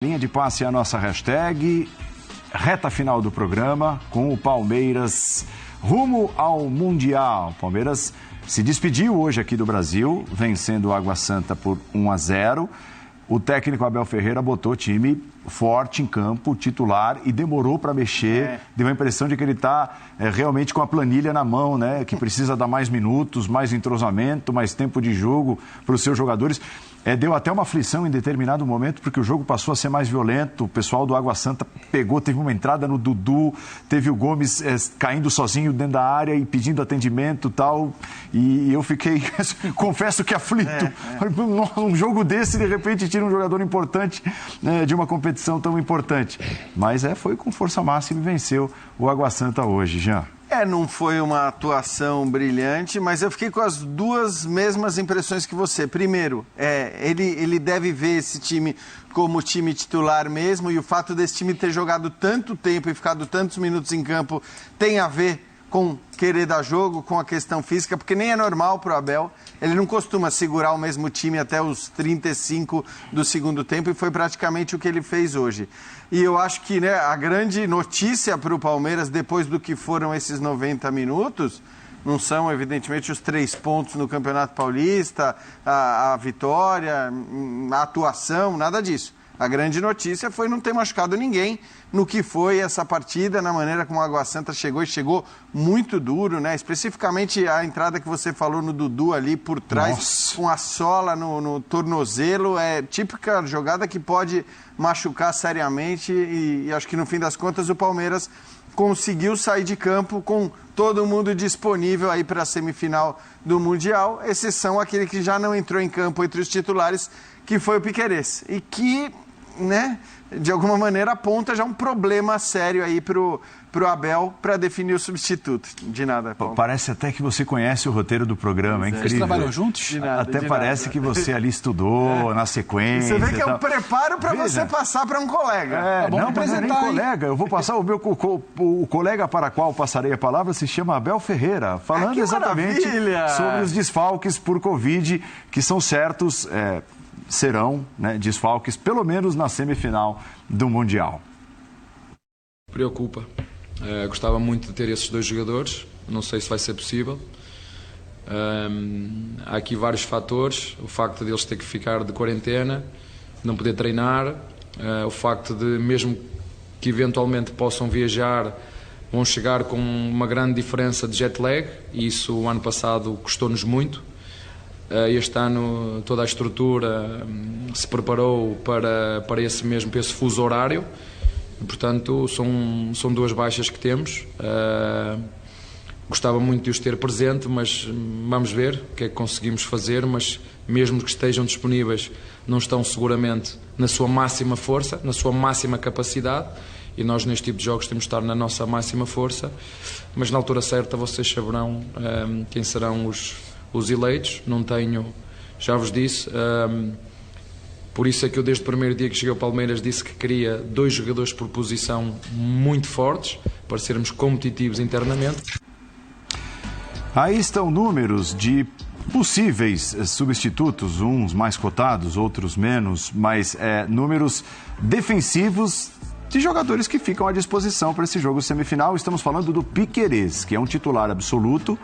Linha de passe é a nossa hashtag, reta final do programa com o Palmeiras rumo ao Mundial. O Palmeiras se despediu hoje aqui do Brasil, vencendo o Água Santa por 1-0. O técnico Abel Ferreira botou o time forte em campo, titular, e demorou para mexer. Deu a impressão de que ele está realmente com a planilha na mão, né? Que precisa dar mais minutos, mais entrosamento, mais tempo de jogo para os seus jogadores. Deu até uma aflição em determinado momento, porque o jogo passou a ser mais violento. O pessoal do Água Santa teve uma entrada no Dudu, teve o Gomes caindo sozinho dentro da área e pedindo atendimento e tal. E eu fiquei, confesso que aflito. Um jogo desse, de repente, tira um jogador importante de uma competição tão importante. Mas foi com força máxima e venceu o Água Santa hoje, Jean. Não foi uma atuação brilhante, mas eu fiquei com as duas mesmas impressões que você. Primeiro, ele deve ver esse time como time titular mesmo, e o fato desse time ter jogado tanto tempo e ficado tantos minutos em campo tem a ver com querer dar jogo, com a questão física, porque nem é normal para o Abel. Ele não costuma segurar o mesmo time até os 35 do segundo tempo, e foi praticamente o que ele fez hoje. E eu acho que a grande notícia para o Palmeiras, depois do que foram esses 90 minutos, não são, evidentemente, os 3 pontos no Campeonato Paulista, a vitória, a atuação, nada disso. A grande notícia foi não ter machucado ninguém no que foi essa partida, na maneira como a Água Santa chegou, e chegou muito duro, né? Especificamente a entrada que você falou no Dudu ali por trás. Nossa. Com a sola no tornozelo, típica jogada que pode machucar seriamente, e acho que no fim das contas o Palmeiras conseguiu sair de campo com todo mundo disponível aí para a semifinal do Mundial, exceção aquele que já não entrou em campo entre os titulares, que foi o Piquerez, e que, de alguma maneira aponta já um problema sério aí pro Abel para definir o substituto. De nada, Paulo. Parece até que você conhece o roteiro do programa, é incrível. Eles trabalham juntos? De nada, parece que você ali estudou na sequência. Você vê que é um preparo para você passar para um colega. Não, mas não é nem colega. Eu vou passar o colega para qual passarei a palavra se chama Abel Ferreira, falando exatamente sobre os desfalques por Covid, que são certos, serão desfalques, pelo menos na semifinal do Mundial. Preocupa. Gostava muito de ter esses 2 jogadores, não sei se vai ser possível. Há aqui vários fatores: o facto de eles ter que ficar de quarentena, não poder treinar, o facto de, mesmo que eventualmente possam viajar, vão chegar com uma grande diferença de jet lag, e isso o ano passado custou-nos muito. Este ano toda a estrutura se preparou para esse fuso horário. Portanto, são 2 baixas que temos. Gostava muito de os ter presente, mas vamos ver o que é que conseguimos fazer. Mas mesmo que estejam disponíveis, não estão seguramente na sua máxima força, na sua máxima capacidade, e nós neste tipo de jogos temos de estar na nossa máxima força. Mas na altura certa vocês saberão quem serão os eleitos. Não tenho, já vos disse. Por isso é que eu, desde o primeiro dia que cheguei ao Palmeiras, disse que queria 2 jogadores por posição muito fortes, para sermos competitivos internamente. Aí estão números de possíveis substitutos, uns mais cotados, outros menos, mas números defensivos de jogadores que ficam à disposição para esse jogo semifinal. Estamos falando do Piquerez, que é um titular absoluto,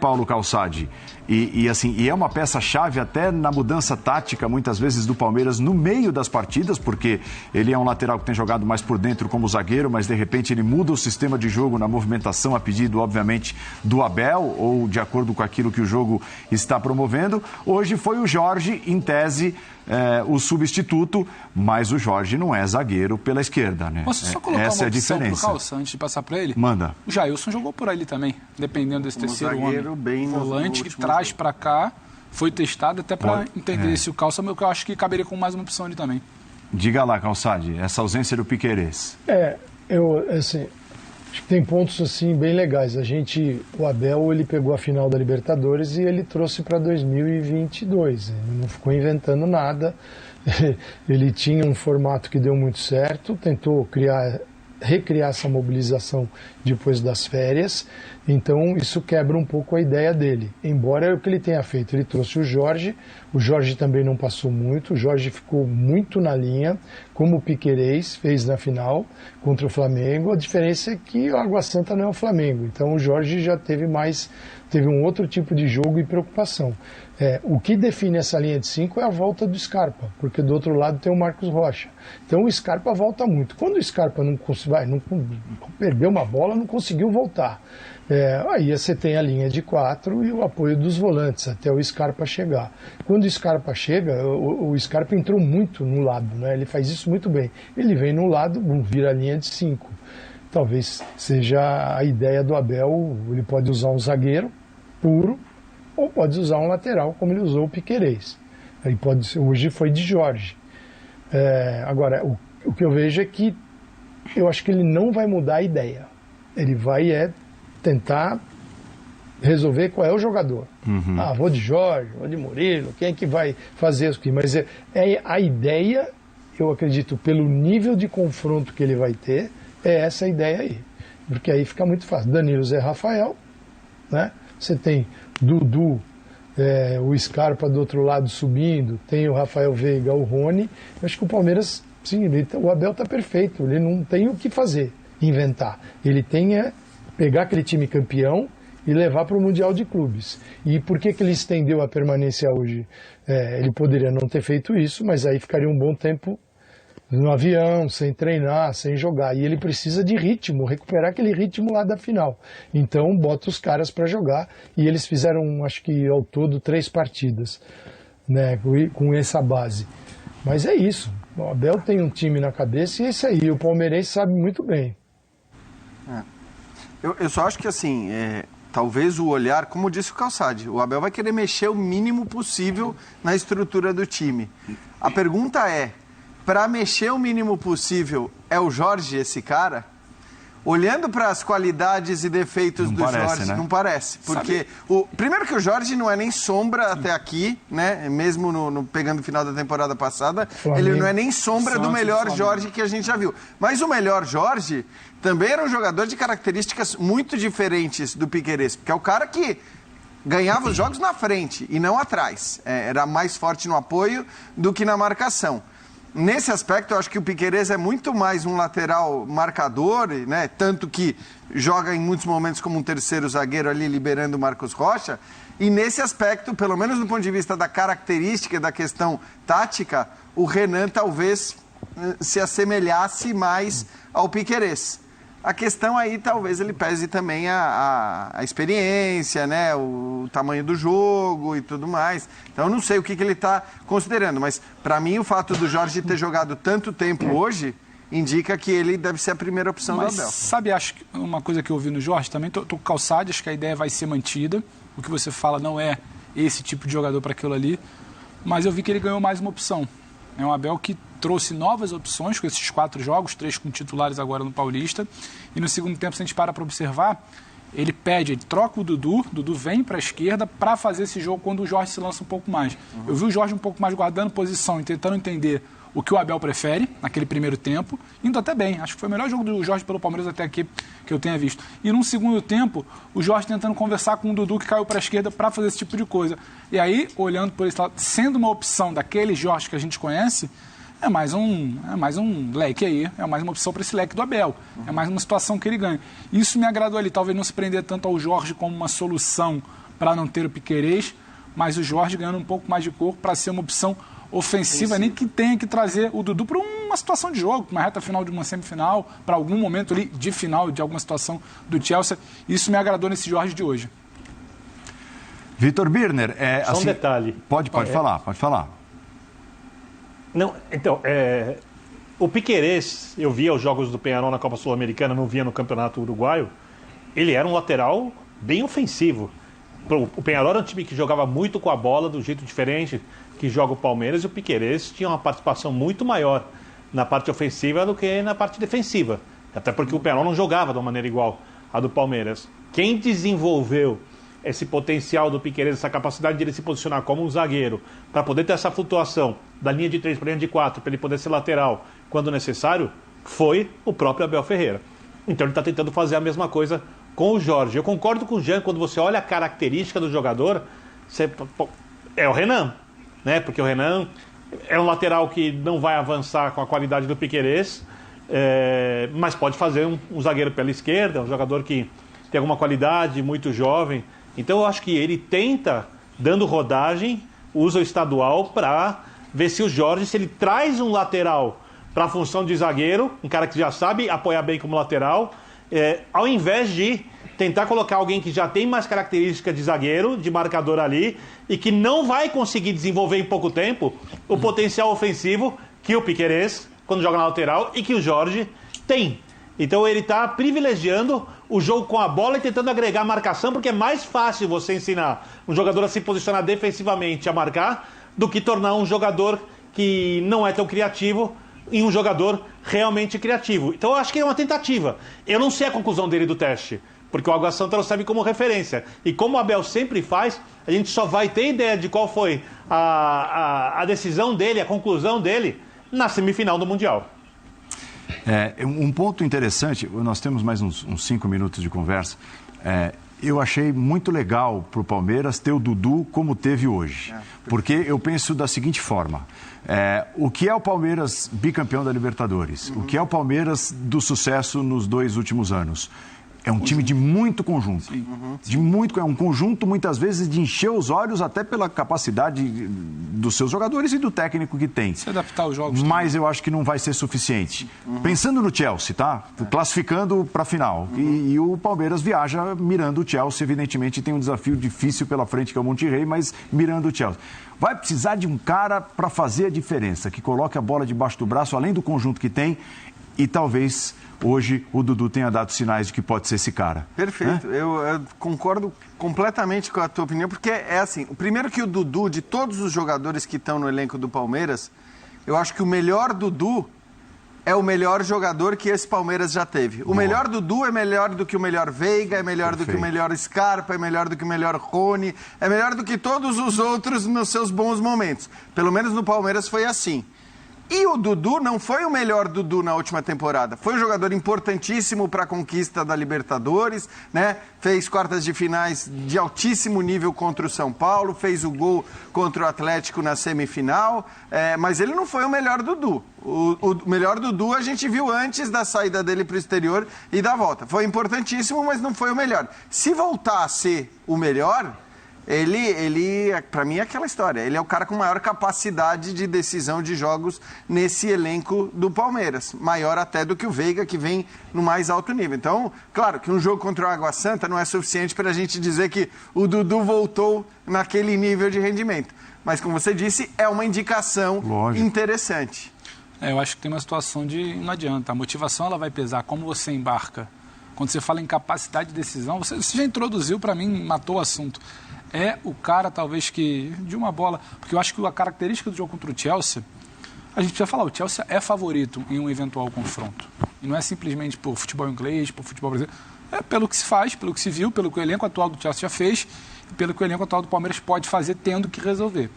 Paulo Calçade? E é uma peça-chave até na mudança tática, muitas vezes, do Palmeiras no meio das partidas, porque ele é um lateral que tem jogado mais por dentro como zagueiro, mas de repente ele muda o sistema de jogo na movimentação, a pedido, obviamente, do Abel, ou de acordo com aquilo que o jogo está promovendo. Hoje foi o Jorge, em tese, o substituto, mas o Jorge não é zagueiro pela esquerda, né? Posso só colocar Essa uma é a opção diferença. Pro Calça, antes de passar para ele? Manda. O Jailson jogou por ali também, dependendo desse terceiro homem. Bem volante que traz para cá, foi testado até para entender se o Calça, mas eu acho que caberia com mais uma opção ali também. Diga lá, Calçade, essa ausência do Piquerez. Acho que tem pontos assim bem legais. O Abel, ele pegou a final da Libertadores e ele trouxe para 2022. Ele não ficou inventando nada. Ele tinha um formato que deu muito certo, tentou recriar essa mobilização depois das férias, então isso quebra um pouco a ideia dele. Embora é o que ele tenha feito, ele trouxe o Jorge, O Jorge também não passou muito, o Jorge ficou muito na linha, como o Piquerez fez na final contra o Flamengo. A diferença é que o Água Santa não é o Flamengo, então o Jorge já teve um outro tipo de jogo e preocupação. O que define essa linha de 5 é a volta do Scarpa, porque do outro lado tem o Marcos Rocha. Então o Scarpa volta muito. Quando o Scarpa não perdeu uma bola, não conseguiu voltar. Aí você tem a linha de 4 e o apoio dos volantes até o Scarpa chegar. Quando o Scarpa chega, o Scarpa entrou muito no lado, né? Ele faz isso muito bem. Ele vem no lado, vira a linha de 5. Talvez seja a ideia do Abel. Ele pode usar um zagueiro puro ou pode usar um lateral, como ele usou o Piquerez. Aí hoje foi de Jorge. Agora, o que eu vejo é que eu acho que ele não vai mudar a ideia. Ele vai tentar resolver qual é o jogador. Vou de Jorge, vou de Murilo, quem é que vai fazer isso aqui? Mas a ideia, eu acredito, pelo nível de confronto que ele vai ter, é essa ideia aí. Porque aí fica muito fácil. Danilo, Zé Rafael, né? Você tem Dudu, o Scarpa do outro lado subindo, tem o Rafael Veiga, o Rony. Eu acho que o Palmeiras, sim, o Abel está perfeito, ele não tem o que fazer, inventar. Ele tem pegar aquele time campeão e levar para o Mundial de Clubes. E por que ele estendeu a permanência hoje? Ele poderia não ter feito isso, mas aí ficaria um bom tempo no avião, sem treinar, sem jogar. E ele precisa de ritmo, recuperar aquele ritmo lá da final. Então, bota os caras para jogar. E eles fizeram, acho que ao todo, 3 partidas, né, com essa base. Mas é isso. O Abel tem um time na cabeça e é isso aí. O palmeirense sabe muito bem. Eu só acho que, assim, talvez o olhar, como disse o Calçade, o Abel vai querer mexer o mínimo possível na estrutura do time. A pergunta para mexer o mínimo possível, é o Jorge esse cara? Olhando para as qualidades e defeitos do Jorge, né? Não parece. Porque, primeiro que o Jorge não é nem sombra até aqui, né? Mesmo pegando o final da temporada passada, ele não é nem sombra do melhor Jorge que a gente já viu. Mas o melhor Jorge também era um jogador de características muito diferentes do Piquerez, porque é o cara que ganhava os jogos na frente e não atrás. Era mais forte no apoio do que na marcação. Nesse aspecto, eu acho que o Piquerez é muito mais um lateral marcador, né? Tanto que joga em muitos momentos como um terceiro zagueiro ali, liberando o Marcos Rocha. E nesse aspecto, pelo menos do ponto de vista da característica, da questão tática, o Renan talvez se assemelhasse mais ao Piquerez. A questão aí, talvez ele pese também a experiência, né? O tamanho do jogo e tudo mais. Então, eu não sei o que ele está considerando, mas para mim o fato do Jorge ter jogado tanto tempo hoje indica que ele deve ser a primeira opção do Abel. Sabe, acho que uma coisa que eu vi no Jorge também, tô com Calçade, acho que a ideia vai ser mantida. O que você fala não é esse tipo de jogador para aquilo ali, mas eu vi que ele ganhou mais uma opção. É um Abel que trouxe novas opções com esses 4 jogos, 3 com titulares agora no Paulista. E no segundo tempo, se a gente para observar, ele troca o Dudu vem para a esquerda para fazer esse jogo quando o Jorge se lança um pouco mais. Eu vi o Jorge um pouco mais guardando posição e tentando entender o que o Abel prefere naquele primeiro tempo, indo até bem. Acho que foi o melhor jogo do Jorge pelo Palmeiras até aqui que eu tenha visto. E num segundo tempo, o Jorge tentando conversar com o Dudu que caiu para a esquerda para fazer esse tipo de coisa. E aí, olhando por esse lado, sendo uma opção daquele Jorge que a gente conhece, é mais um leque aí, é mais uma opção para esse leque do Abel. É mais uma situação que ele ganha. Isso me agradou ali, talvez não se prender tanto ao Jorge como uma solução para não ter o Piquerez, mas o Jorge ganhando um pouco mais de corpo para ser uma opção ofensiva, nem que tenha que trazer o Dudu para uma situação de jogo, uma reta final de uma semifinal, para algum momento ali de final de alguma situação do Chelsea. Isso me agradou nesse Jorge de hoje. Vitor Birner, Só assim, um detalhe. Pode falar. Não, então, o Piquerez, eu via os jogos do Peñarol na Copa Sul-Americana, não via no Campeonato Uruguaio, ele era um lateral bem ofensivo. O Peñarol era um time que jogava muito com a bola, do jeito diferente que joga o Palmeiras, e o Piquerez tinha uma participação muito maior na parte ofensiva do que na parte defensiva. Até porque o Peñarol não jogava de uma maneira igual à do Palmeiras. Quem desenvolveu esse potencial do Piquerez, essa capacidade de ele se posicionar como um zagueiro, para poder ter essa flutuação da linha de 3 para a linha de 4, para ele poder ser lateral quando necessário, foi o próprio Abel Ferreira. Então ele está tentando fazer a mesma coisa com o Jorge. Eu concordo com o Jean, quando você olha a característica do jogador, é o Renan. né? Porque o Renan é um lateral que não vai avançar com a qualidade do Piquerez, mas pode fazer um zagueiro pela esquerda, um jogador que tem alguma qualidade, muito jovem. Então eu acho que ele tenta, dando rodagem, usa o estadual para ver se o Jorge, se ele traz um lateral para a função de zagueiro, um cara que já sabe apoiar bem como lateral, ao invés de tentar colocar alguém que já tem mais característica de zagueiro, de marcador ali, e que não vai conseguir desenvolver em pouco tempo o potencial ofensivo que o Piquerez, quando joga na lateral, e que o Jorge tem. Então ele está privilegiando o jogo com a bola e tentando agregar marcação, porque é mais fácil você ensinar um jogador a se posicionar defensivamente, a marcar, do que tornar um jogador que não é tão criativo em um jogador realmente criativo. Então eu acho que é uma tentativa. Eu não sei a conclusão dele do teste, porque o Água Santa não serve como referência. E como o Abel sempre faz, a gente só vai ter ideia de qual foi a decisão dele, a conclusão dele, na semifinal do Mundial. Um ponto interessante, nós temos mais uns 5 minutos de conversa. Eu achei muito legal para o Palmeiras ter o Dudu como teve hoje. Porque eu penso da seguinte forma: o que é o Palmeiras bicampeão da Libertadores? O que é o Palmeiras do sucesso nos 2 últimos anos? É um time de muito conjunto. É um conjunto, muitas vezes, de encher os olhos até pela capacidade dos seus jogadores e do técnico que tem. Se adaptar aos jogos. Mas eu acho que não vai ser suficiente. Pensando no Chelsea, tá? Classificando para a final. E o Palmeiras viaja mirando o Chelsea. Evidentemente, tem um desafio difícil pela frente, que é o Monterrey, mas mirando o Chelsea. Vai precisar de um cara para fazer a diferença, que coloque a bola debaixo do braço, além do conjunto que tem, e talvez hoje o Dudu tenha dado sinais de que pode ser esse cara. Perfeito, eu concordo completamente com a tua opinião, porque é assim, primeiro que o Dudu, de todos os jogadores que estão no elenco do Palmeiras, eu acho que o melhor Dudu é o melhor jogador que esse Palmeiras já teve. O melhor Dudu é melhor do que o melhor Veiga, é melhor do que o melhor Scarpa, é melhor do que o melhor Rony, é melhor do que todos os outros nos seus bons momentos. Pelo menos no Palmeiras foi assim. E o Dudu não foi o melhor Dudu na última temporada. Foi um jogador importantíssimo para a conquista da Libertadores, né? Fez quartas de finais de altíssimo nível contra o São Paulo, fez o gol contra o Atlético na semifinal, mas ele não foi o melhor Dudu. O melhor Dudu a gente viu antes da saída dele para o exterior e da volta. Foi importantíssimo, mas não foi o melhor. Se voltar a ser o melhor, ele para mim é aquela história, ele é o cara com maior capacidade de decisão de jogos nesse elenco do Palmeiras, maior até do que o Veiga, que vem no mais alto nível. Então, claro que um jogo contra o Água Santa não é suficiente para a gente dizer que o Dudu voltou naquele nível de rendimento, mas como você disse, é uma indicação interessante. Eu acho que tem uma situação de não adianta, a motivação ela vai pesar, como você embarca. Quando você fala em capacidade de decisão, você já introduziu, para mim, matou o assunto. É o cara, talvez, que de uma bola... Porque eu acho que a característica do jogo contra o Chelsea, a gente precisa falar, o Chelsea é favorito em um eventual confronto. E não é simplesmente por futebol inglês, por futebol brasileiro. É pelo que se faz, pelo que se viu, pelo que o elenco atual do Chelsea já fez e pelo que o elenco atual do Palmeiras pode fazer, tendo que resolver.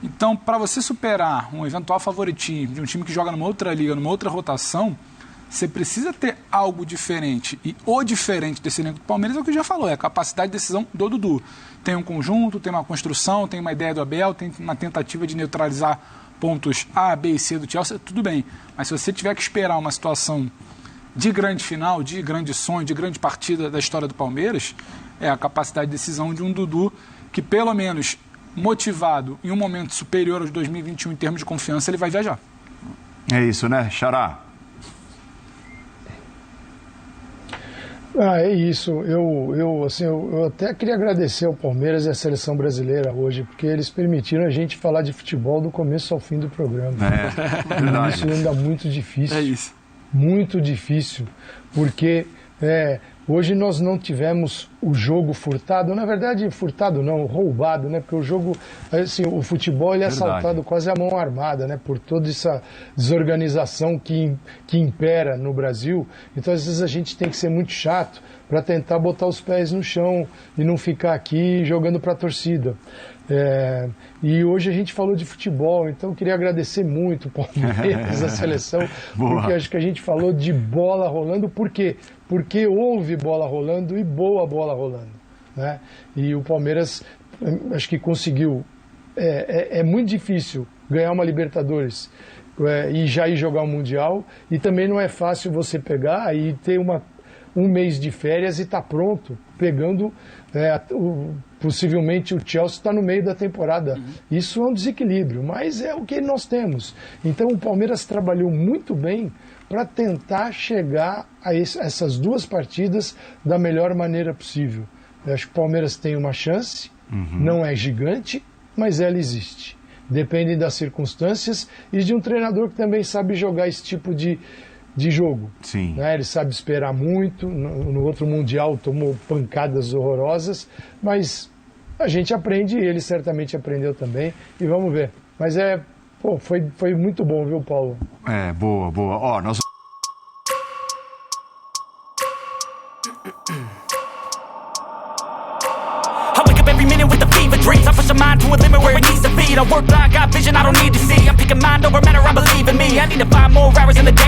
Então, para você superar um eventual favoritismo de um time que joga numa outra liga, numa outra rotação, você precisa ter algo diferente. E o diferente desse elenco do Palmeiras é o que já falou, é a capacidade de decisão do Dudu. Tem um conjunto, tem uma construção, tem uma ideia do Abel, tem uma tentativa de neutralizar pontos A, B e C do Chelsea, tudo bem. Mas se você tiver que esperar uma situação de grande final, de grande sonho, de grande partida da história do Palmeiras, é a capacidade de decisão de um Dudu que, pelo menos motivado em um momento superior aos 2021 em termos de confiança, ele vai viajar. É isso, né, Xará? É isso. Eu até queria agradecer ao Palmeiras e à Seleção Brasileira hoje, porque eles permitiram a gente falar de futebol do começo ao fim do programa. Verdade. Isso ainda é muito difícil. É isso. Muito difícil, porque hoje nós não tivemos o jogo furtado, na verdade furtado não, roubado, né? Porque o jogo, assim, o futebol ele é assaltado quase à mão armada, né? Por toda essa desorganização que impera no Brasil. Então às vezes a gente tem que ser muito chato para tentar botar os pés no chão e não ficar aqui jogando para a torcida. E hoje a gente falou de futebol, então eu queria agradecer muito o Palmeiras, a seleção, porque acho que a gente falou de bola rolando. Por quê? Porque houve bola rolando e boa bola rolando, né? E o Palmeiras acho que conseguiu é muito difícil ganhar uma Libertadores e já ir jogar um Mundial, e também não é fácil você pegar e ter um mês de férias e estar pronto, pegando possivelmente o Chelsea está no meio da temporada. Isso é um desequilíbrio, mas é o que nós temos. Então o Palmeiras trabalhou muito bem para tentar chegar a essas duas partidas da melhor maneira possível. Eu acho que o Palmeiras tem uma chance, não é gigante, mas ela existe. Depende das circunstâncias e de um treinador que também sabe jogar esse tipo de jogo. Sim. Né? Ele sabe esperar muito. No outro Mundial tomou pancadas horrorosas, mas a gente aprende e ele certamente aprendeu também. E vamos ver. Mas foi muito bom, viu, Paulo? Boa. Ó, nós... Every minute with the fever dreams, I push my mind to a limit where it needs to be. I work blind, got vision I don't need to see. I'm picking mind over matter, I believe in me. I need to find more hours in the day.